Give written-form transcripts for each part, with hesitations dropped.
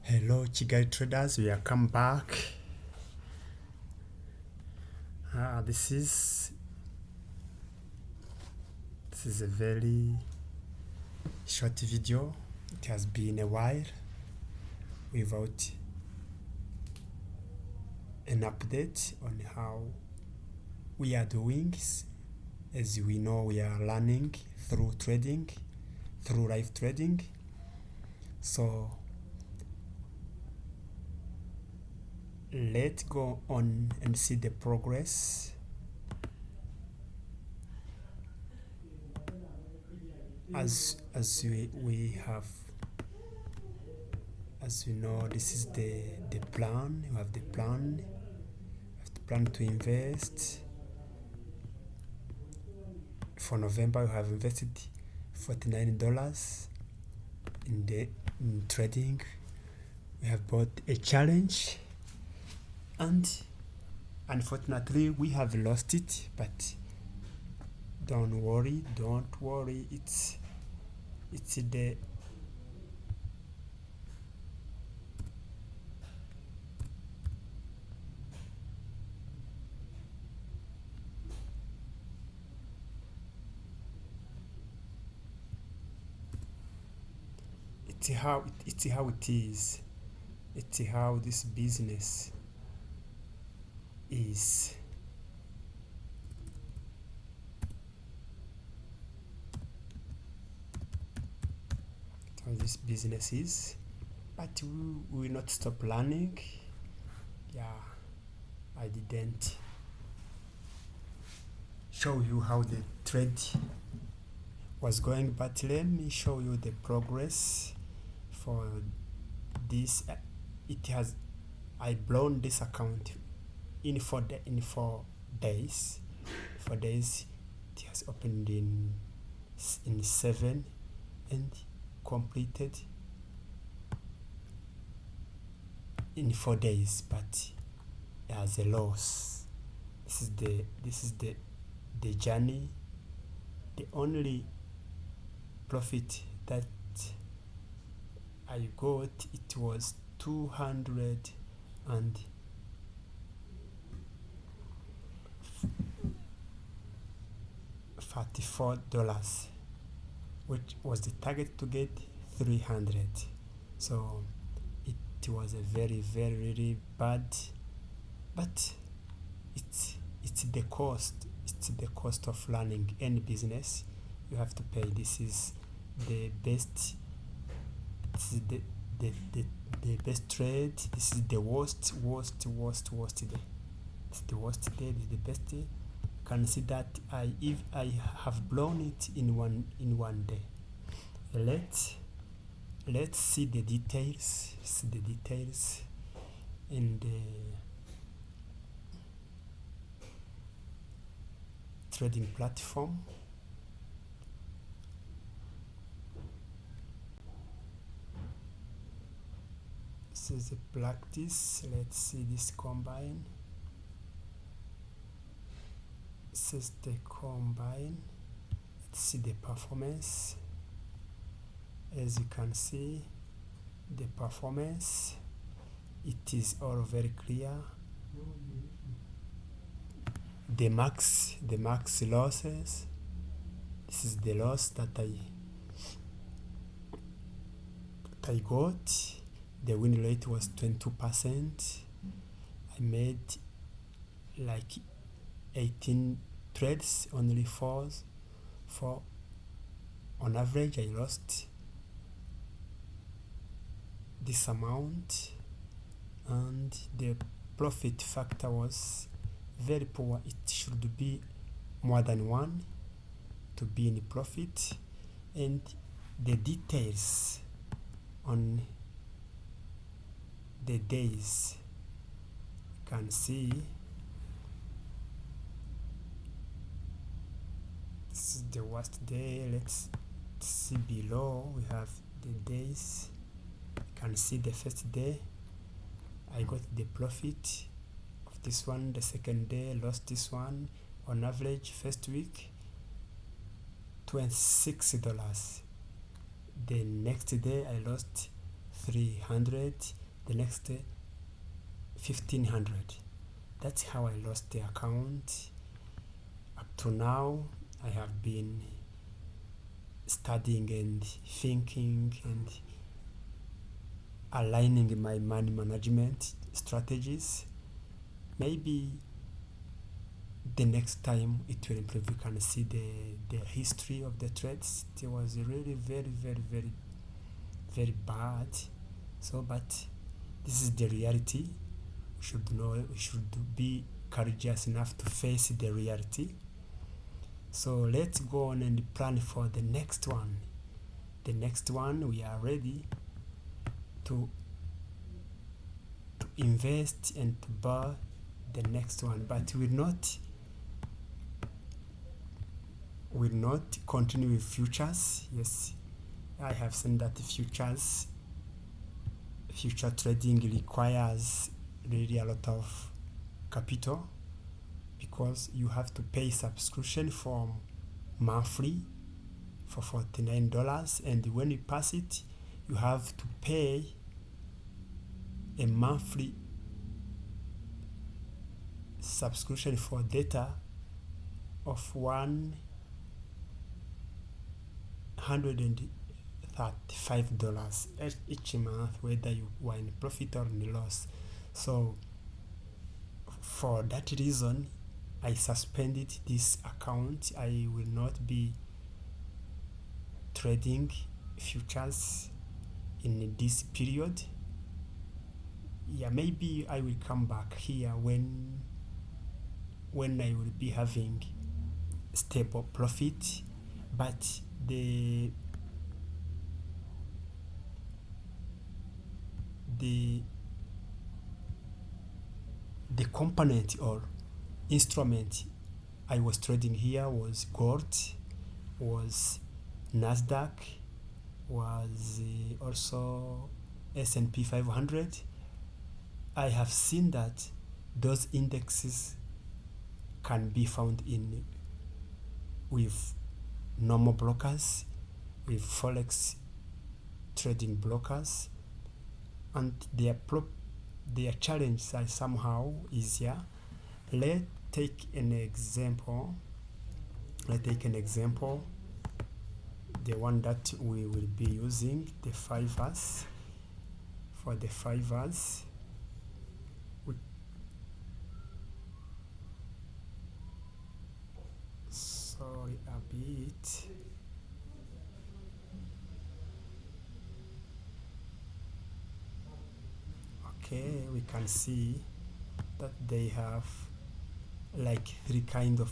Hello Kigali traders, we are come back. This is a very short video. It has been a while without an update on how we are doing. As we know, we are learning through trading, through live trading. So let's go on and see the progress. As we have, as you know, this is the plan. You have the plan. You have the plan to invest. For November, you have invested $49 in trading. We have bought a challenge, and unfortunately, we have lost it. But don't worry. It's the it's how it is. It's how this business is. How this business is. But we will not stop learning. Yeah, I didn't show you how the trade was going, but let me show you the progress for this. I blown this account in 4 days. 4 days. It has opened in 7 and completed in 4 days, but it has a loss. This is the journey. The only profit that I got, it was $234, which was the target to get 300. So it was a very really bad, but it's the cost. It's the cost of learning any business. You have to pay. This is the best. This is the best trade. This is the worst day. It's the worst day. This is the best day. You can see that I have blown it in one day. Let's see the details. In the trading platform. This is a practice. Let's see this combine. This is the combine. Let's see the performance. As you can see, the performance, it is all very clear. The max losses. This is the loss that I got. The win rate was 22%. I made like 18 trades, only 4. On average, I lost this amount, and the profit factor was very poor. It should be more than 1 to be in profit. And the details on the days, you can see this is the worst day. Let's see below. We have the days. You can see the first day I got the profit of this one. The second day lost this one. On average, first week $26. The next day I lost 300, the next 1500. That's how I lost the account. Up to now, I have been studying and thinking and aligning my money management strategies. Maybe the next time it will improve. You can see the history of the trades. It was really very bad. So, but this is the reality. We should know, we should be courageous enough to face the reality. So let's go on and plan for the next one. The next one, we are ready to invest and to buy the next one, but will not continue with futures. Yes, I have seen that future trading requires really a lot of capital, because you have to pay subscription for monthly for $49, and when you pass it, you have to pay a monthly subscription for data of $135 each month, whether you are in profit or in loss. So for that reason, I suspended this account. I will not be trading futures in this period. Yeah, maybe I will come back here when I will be having stable profit, but the component or instrument I was trading here was gold, was Nasdaq, was also S&P 500. I have seen that those indexes can be found with normal brokers, with forex trading brokers, and their challenges are somehow easier. Let's take an example. The one that we will be using, the 5 hours. For the 5 hours, sorry a bit. Okay, we can see that they have like 3 kind of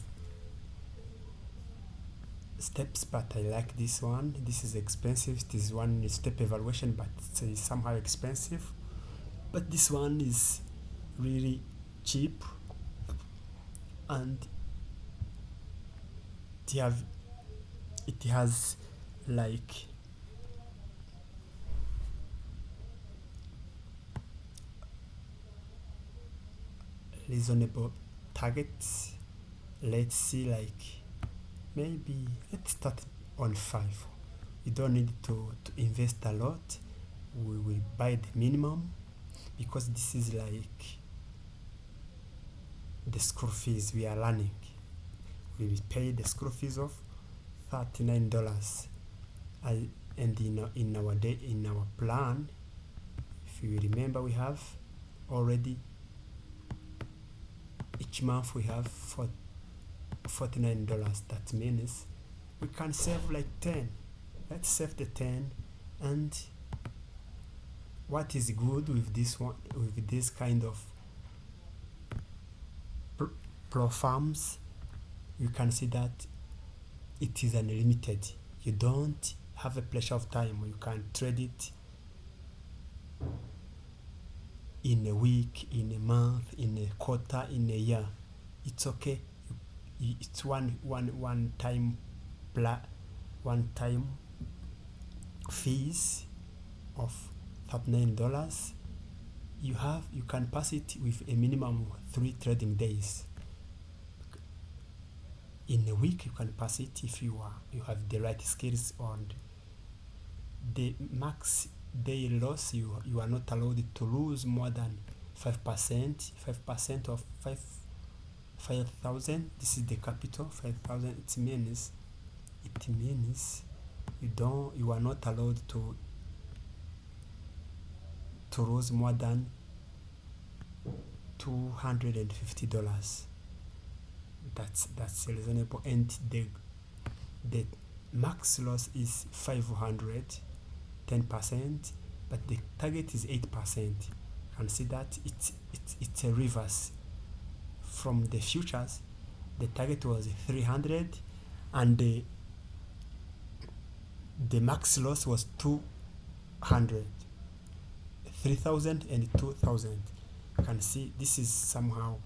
steps, but I like this one. This is expensive. This one is step evaluation, but it's somehow expensive. But this one is really cheap, and it has like reasonable targets. Let's see, like maybe let's start on 5. You don't need to invest a lot. We will buy the minimum, because this is like the school fees we are learning. We will pay the school fees of $39. And in our plan, if you remember, we have already each month we have $49. That means we can save like 10. Let's save the 10. And what is good with this one, with this kind of pro farms, you can see that it is unlimited. You don't have a pressure of time. You can trade it in a week, in a month, in a quarter, in a year. It's okay. It's one time fees of $39. You can pass it with a minimum of 3 trading days. In a week you can pass it if you have the right skills, and the day loss, you are not allowed to lose more than 5%. 5% of 5,000. This is the capital. 5,000. It means you are not allowed to lose more than $250. That's reasonable, and the max loss is 500, 10%, but the target is 8%. You can see that it's a reverse from the futures. The target was 300, and the max loss was 200, 3,000 and 2,000. You can see this is somehow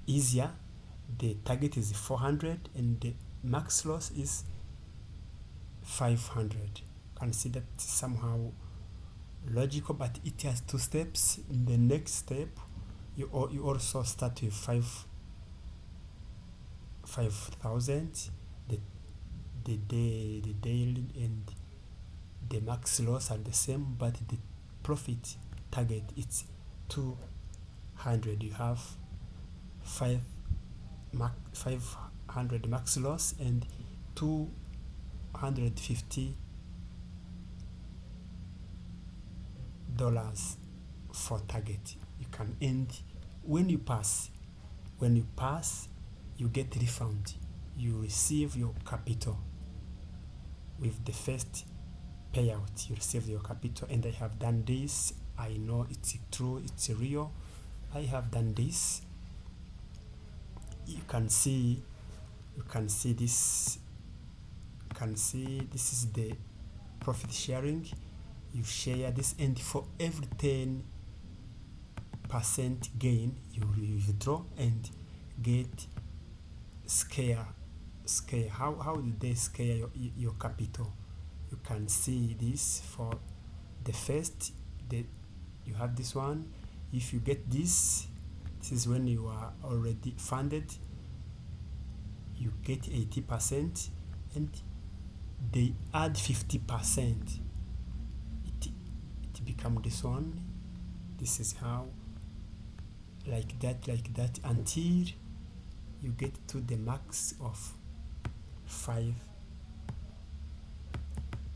easier. The target is 400 and the max loss is 500. You can see that somehow logical, but it has two steps. In the next step, you also start with 5,000. The daily and the max loss are the same, but the profit target it's 200. You have 500 max loss and $250 for target. You can end when you pass. When you pass, you get refund. You receive your capital with the first payout. You receive your capital, and I have done this. I know it's true, it's real. I have done this. You can see this. You can see this is the profit sharing. You share this, and for every 10% gain, you withdraw and get scare. How do they scare your capital? You can see this for the first. You have this one. If you get this is when you are already funded. You get 80%, and they add 50%. It become this one. This is how, like that, until you get to the max of 5,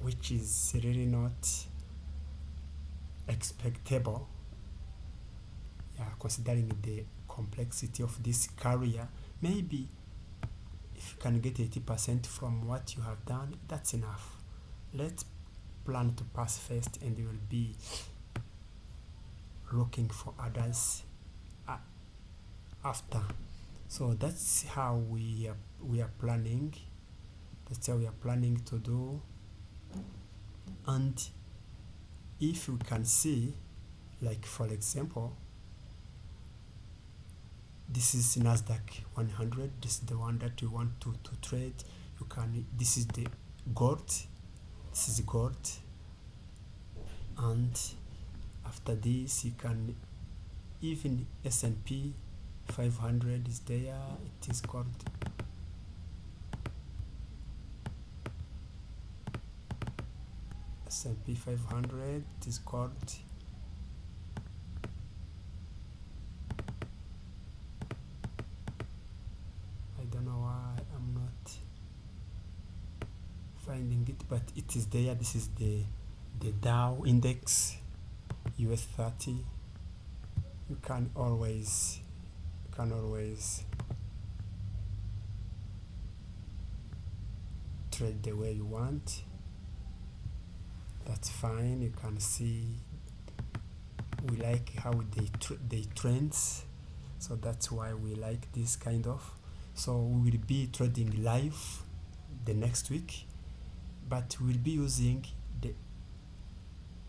which is really not expectable. Considering the complexity of this career, maybe if you can get 80% from what you have done, that's enough. Let's plan to pass first, and we will be looking for others after. So that's how we are planning. That's how we are planning to do. And if you can see, like for example, this is Nasdaq 100. This is the one that you want to trade. You can. This is the gold. This is gold. And after this, you can even S&P 500 is there. It is called S&P 500. It is called finding it, but it is there. This is the Dow index, US 30. You can always trade the way you want. That's fine. You can see we like how they trends, so that's why we like this kind of. So we will be trading live the next week, but we'll be using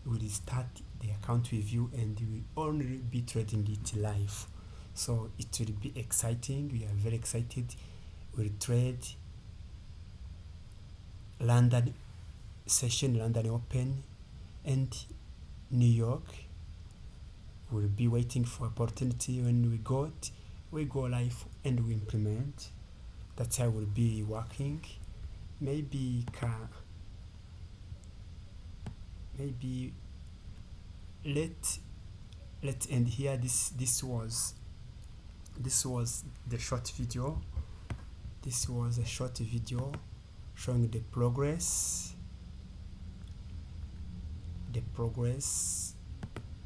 we'll start the account review, and we will only be trading it live. So it will be exciting. We are very excited. We'll trade London session, London Open, and New York. We'll be waiting for opportunity. When we go live and we implement. That's how we'll be working. Maybe maybe let's end here. This was the short video. This was a short video showing the progress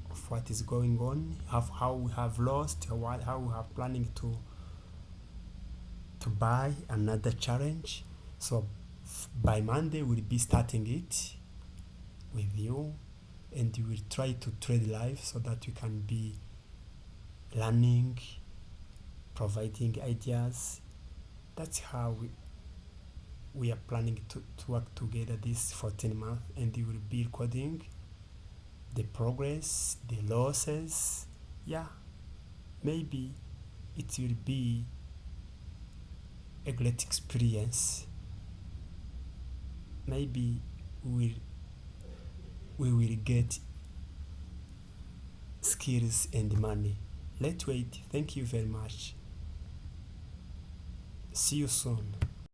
of what is going on, how we have lost, how we are planning to buy another challenge. So by Monday we'll be starting it with you, and we will try to trade live so that we can be learning, providing ideas. That's how we are planning to work together this 14 months, and we will be recording the progress, the losses. Yeah, maybe it will be a great experience. Maybe we will get skills and money. Let's wait. Thank you very much. See you soon.